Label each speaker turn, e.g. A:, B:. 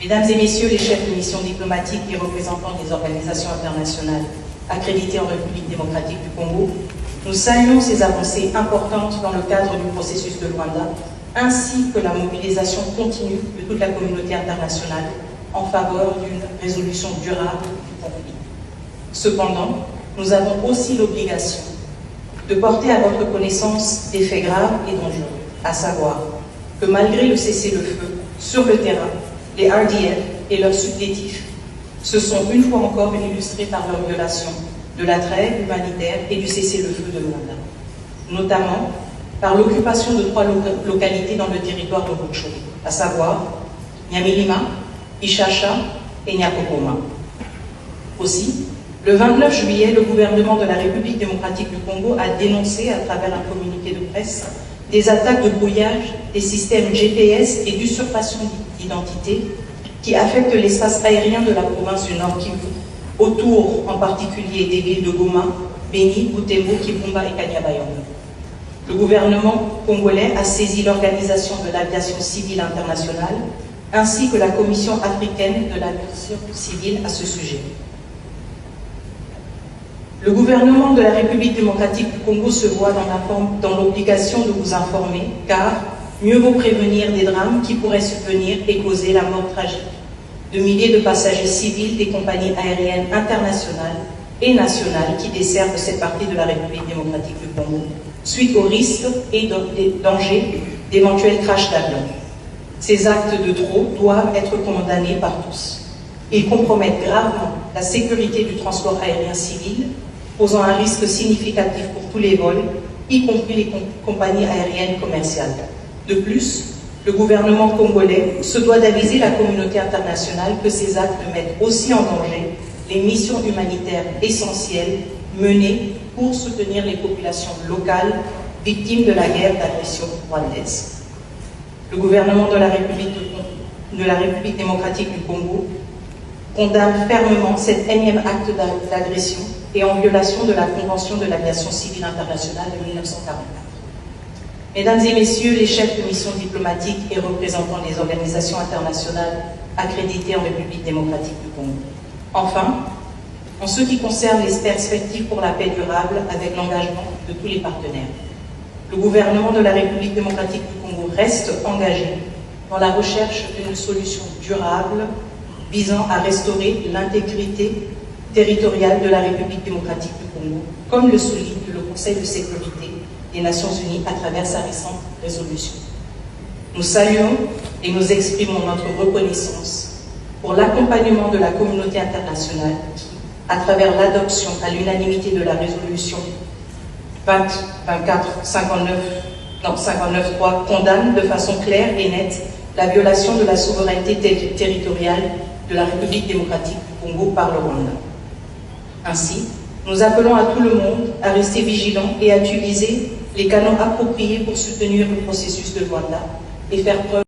A: Mesdames et Messieurs les chefs de mission diplomatiques et représentants des organisations internationales accréditées en République démocratique du Congo, nous saluons ces avancées importantes dans le cadre du processus de Luanda, ainsi que la mobilisation continue de toute la communauté internationale en faveur d'une résolution durable du conflit. Cependant, nous avons aussi l'obligation de porter à votre connaissance des faits graves et dangereux, à savoir que malgré le cessez-le-feu, sur le terrain, les RDF et leurs supplétifs se sont une fois encore illustrés par leur violation de la trêve humanitaire et du cessez-le-feu de Luanda, notamment par l'occupation de 3 localités dans le territoire de Rutshuru, à savoir Nyamilima, Ishasha et Nyakokoma. Aussi, le 29 juillet, le gouvernement de la République démocratique du Congo a dénoncé à travers un communiqué de presse des attaques de brouillage des systèmes GPS et d'usurpation d'identité qui affectent l'espace aérien de la province du Nord Kivu, autour en particulier des villes de Goma, Beni, Butembo, Kibumba et Kanyabayonga. Le gouvernement congolais a saisi l'Organisation de l'aviation civile internationale ainsi que la Commission africaine de l'aviation civile à ce sujet. Le gouvernement de la République démocratique du Congo se voit dans l'obligation de vous informer, car mieux vaut prévenir des drames qui pourraient subvenir et causer la mort tragique de milliers de passagers civils des compagnies aériennes internationales et nationales qui desservent cette partie de la République démocratique du Congo, suite aux risques et dangers d'éventuels crashs d'avions. Ces actes de trop doivent être condamnés par tous. Ils compromettent gravement la sécurité du transport aérien civil, posant un risque significatif pour tous les vols, y compris les compagnies aériennes commerciales. De plus, le gouvernement congolais se doit d'aviser la communauté internationale que ces actes mettent aussi en danger les missions humanitaires essentielles menées pour soutenir les populations locales victimes de la guerre d'agression rwandaise. Le gouvernement de la République démocratique du Congo condamne fermement cet énième acte d'agression et en violation de la Convention de l'aviation civile internationale de 1944. Mesdames et Messieurs les chefs de mission diplomatiques et représentants des organisations internationales accréditées en République démocratique du Congo. Enfin, en ce qui concerne les perspectives pour la paix durable avec l'engagement de tous les partenaires, le gouvernement de la République démocratique du Congo reste engagé dans la recherche d'une solution durable visant à restaurer l'intégrité territoriale de la République démocratique du Congo, comme le souligne le Conseil de sécurité des Nations Unies à travers sa récente résolution. Nous saluons et nous exprimons notre reconnaissance pour l'accompagnement de la communauté internationale qui, à travers l'adoption à l'unanimité de la résolution 59.3, condamne de façon claire et nette la violation de la souveraineté territoriale de la République démocratique du Congo par le Rwanda. Ainsi, nous appelons à tout le monde à rester vigilant et à utiliser les canaux appropriés pour soutenir le processus de Luanda et faire preuve